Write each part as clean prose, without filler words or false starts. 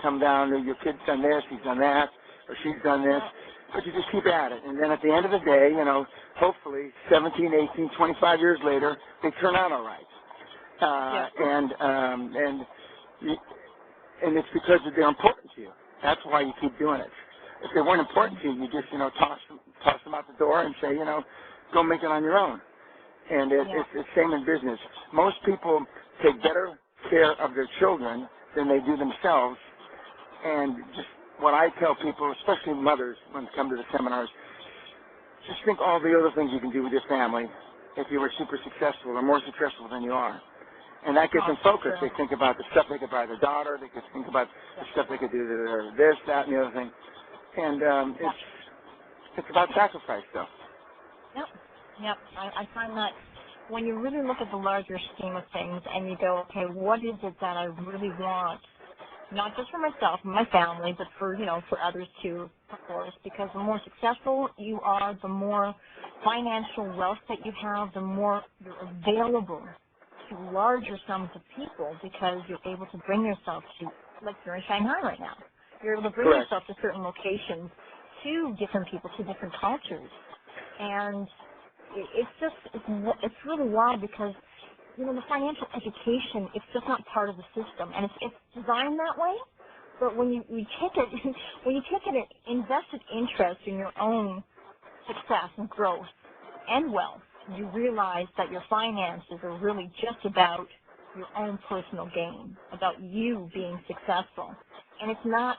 come down, your kid's done this, he's done that, or she's done this. But you just keep at it. And then at the end of the day, hopefully 17, 18, 25 years later, they turn out all right. And it's because they're important to you. That's why you keep doing it. If they weren't important to you, you just, toss them out the door and say, go make it on your own. And it's the same in business. Most people take better care of their children than they do themselves. And just what I tell people, especially mothers when they come to the seminars, just think all the other things you can do with your family if you were super successful or more successful than you are. And that gets them focused. They think about the stuff they could buy their daughter. They could think about the stuff they could do to their this, that, and the other thing. And it's about sacrifice, though. Yep. I find that when you really look at the larger scheme of things and you go, okay, what is it that I really want? Not just for myself and my family, but for others too, of course, because the more successful you are, the more financial wealth that you have, the more you're available to larger sums of people because you're able to bring yourself to, like you're in Shanghai right now, you're able to bring yourself to certain locations, to different people, to different cultures. And it's really wild because the financial education, it's just not part of the system, and it's designed that way. But when you take an invested interest in your own success and growth and wealth, you realize that your finances are really just about your own personal gain, about you being successful. And it's not,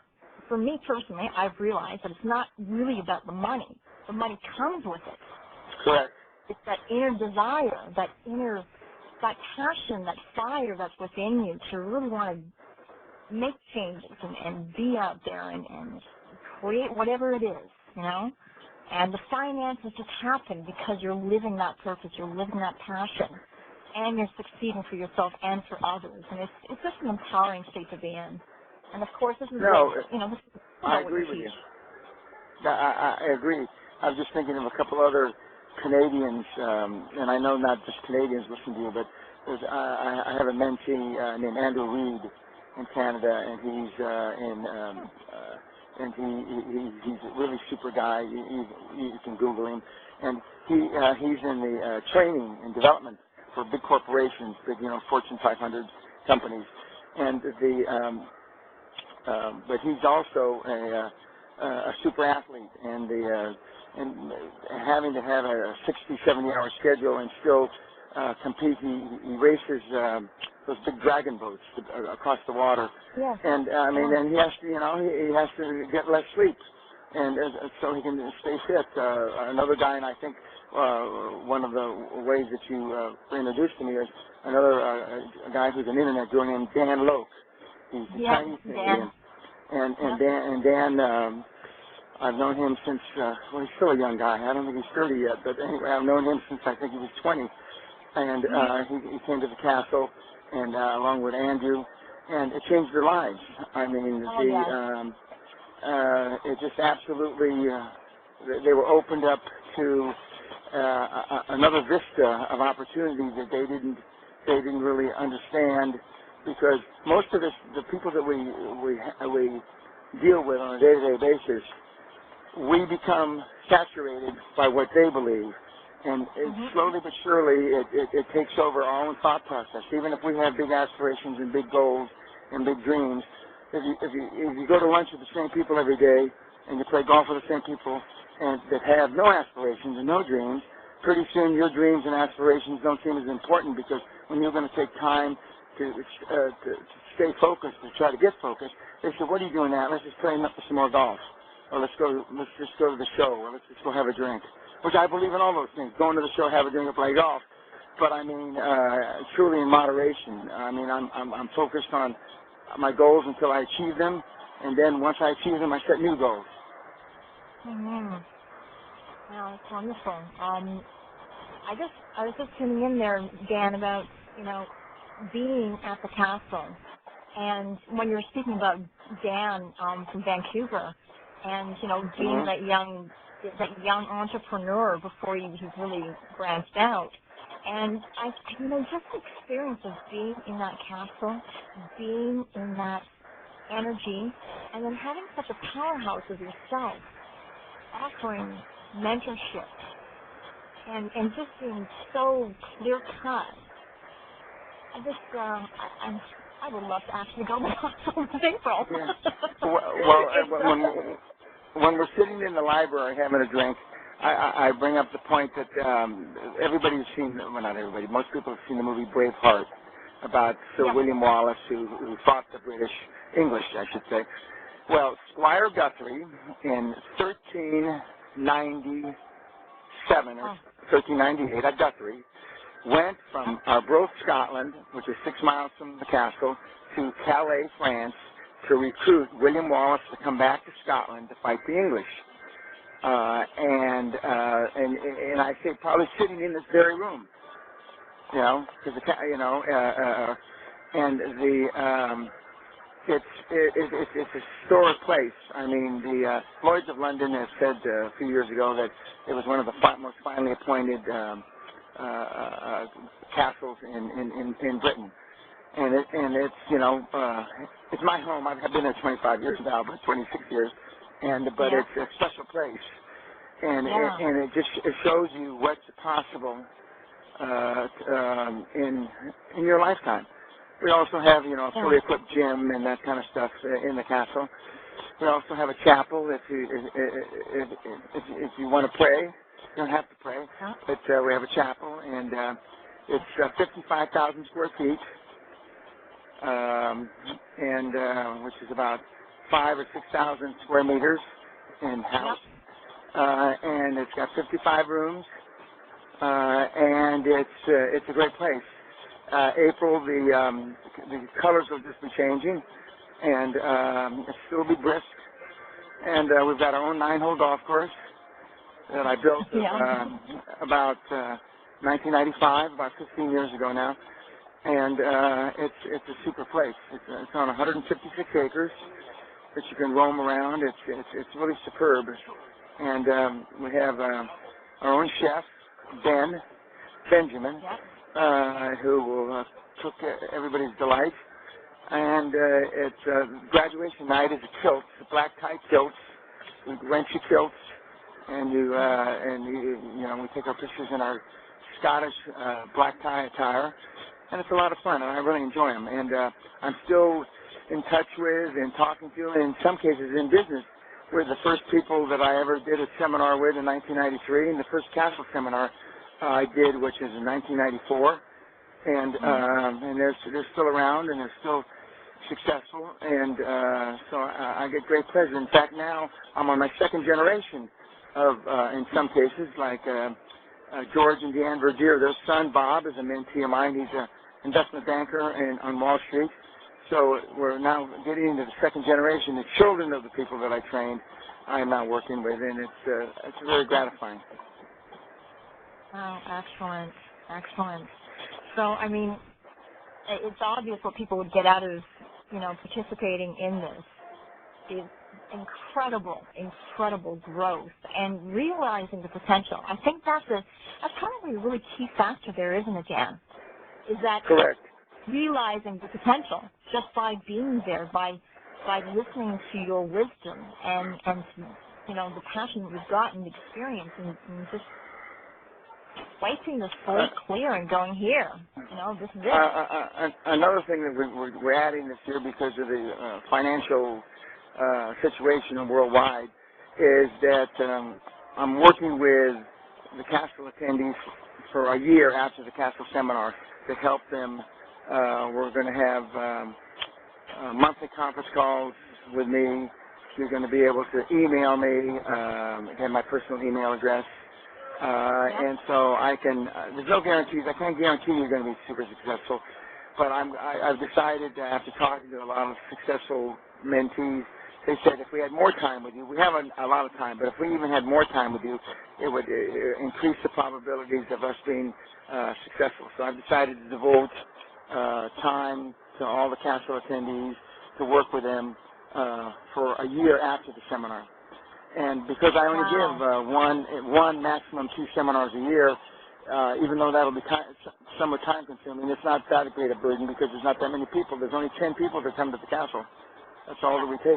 for me personally, I've realized that it's not really about the money. The money comes with it. Correct. It's that inner desire, that passion, that fire that's within you to really want to make changes and be out there and create whatever it is, And the finances just happen because you're living that purpose, you're living that passion, and you're succeeding for yourself and for others. And it's just an empowering state to be in. And of course, this is I agree with you. I agree. I was just thinking of a couple other Canadians, and I know not just Canadians listen to you, but I have a mentee named Andrew Reed in Canada, and he's a really super guy. You can Google him, and he's in the training and development for big corporations, big Fortune 500 companies, and but he's also a super athlete, and having to have a 60, 70-hour schedule and still compete. He races those big dragon boats across the water, and and he has to, he has to get less sleep, and so he can stay fit. Another guy, and I think one of the ways that you introduced to me is another a guy who's an internet guru named Dan Loke. He's a Chinese Canadian, and Dan. I've known him since, he's still a young guy. I don't think he's 30 yet, but anyway, I've known him since I think he was 20. And he came to the castle, and along with Andrew, and it changed their lives. I mean, it just absolutely, they were opened up to another vista of opportunities that they didn't really understand, because most of this, the people that we deal with on a day-to-day basis, we become saturated by what they believe, and slowly but surely it takes over our own thought process. Even if we have big aspirations and big goals and big dreams, if you go to lunch with the same people every day and you play golf with the same people and that have no aspirations and no dreams, pretty soon your dreams and aspirations don't seem as important, because when you're going to take time to stay focused, to try to get focused, they say, "What are you doing now? Let's just play some more golf. Or let's just go to the show, or let's just go have a drink," which I believe in all those things, going to the show, have a drink, or play golf. But I mean, truly in moderation. I mean, I'm focused on my goals until I achieve them, and then once I achieve them, I set new goals. Wow, that's wonderful. I was just tuning in there, Dan, about being at the castle, and when you were speaking about Dan from Vancouver. And being that young entrepreneur before he's really branched out, and just the experience of being in that castle, being in that energy, and then having such a powerhouse of yourself, offering mentorship, and just being so clear cut. I would love to actually go back to April. Yeah. When we're sitting in the library having a drink, I bring up the point that everybody's seen, well, not everybody, most people have seen the movie Braveheart about Sir William Wallace, who fought the British, English, I should say. Well, Squire Guthrie in 1397 or 1398 at Guthrie went from Arbroath, Scotland, which is 6 miles from the castle, to Calais, France, to recruit William Wallace to come back to Scotland to fight the English. And I say probably sitting in this very room, because it's a historic place. I mean, the Lloyds of London has said a few years ago that it was one of the most finely appointed castles in Britain, and it's it's my home. I've been there 25 years now, but 26 years, but it's a special place, and it shows you what's possible in your lifetime. We also have a fully equipped gym and that kind of stuff in the castle. We also have a chapel if you want to pray. You don't have to pray, but we have a chapel, and it's 55,000 square feet, which is about 5,000 or 6,000 square meters in house, and it's got 55 rooms, and it's a great place. April, the colors will just be changing, and it'll still be brisk, and we've got our own 9-hole golf course that I built about 1995, about 15 years ago now, and it's a super place. It's on 156 acres that you can roam around. It's really superb, and we have our own chef, Benjamin, who will cook everybody's delight, and it's graduation night is a kilt, black tie kilts, we rent you kilts. And we take our pictures in our Scottish black tie attire, and it's a lot of fun, and I really enjoy them. And I'm still in touch with and talking to, and in some cases in business, we're the first people that I ever did a seminar with in 1993, and the first castle seminar I did, which is in 1994. And they're still around, and they're still successful, and so I get great pleasure. In fact, now I'm on my second generation of, in some cases, like George and Deanne Verdier. Their son, Bob, is a mentee of mine. He's an investment banker on Wall Street. So we're now getting into the second generation. The children of the people that I trained, I am now working with, and it's very gratifying. Oh, excellent, excellent. So, I mean, it's obvious what people would get out of, participating in this. The incredible growth and realizing the potential. I think that's probably a really key factor there, isn't it, Dan? Is that correct? Realizing the potential just by being there, by listening to your wisdom and the passion that you've got and the experience and just wiping the slate clear and going here. This is it. Another thing that we're adding this year because of the financial situation worldwide is that I'm working with the castle attendees for a year after the castle seminar to help them. We're going to have monthly conference calls with me. You're going to be able to email me, again, my personal email address. And so I can, there's no guarantees. I can't guarantee you're going to be super successful, but I've decided after talking to a lot of successful mentees, they said if we had more time with you, we have a lot of time, but if we even had more time with you, it would increase the probabilities of us being successful. So I've decided to devote time to all the castle attendees to work with them for a year after the seminar. And because I only give one, maximum 2 seminars a year, even though that'll be somewhat time-consuming, it's not that great a burden because there's not that many people. There's only 10 people that come to the castle. That's all that we take.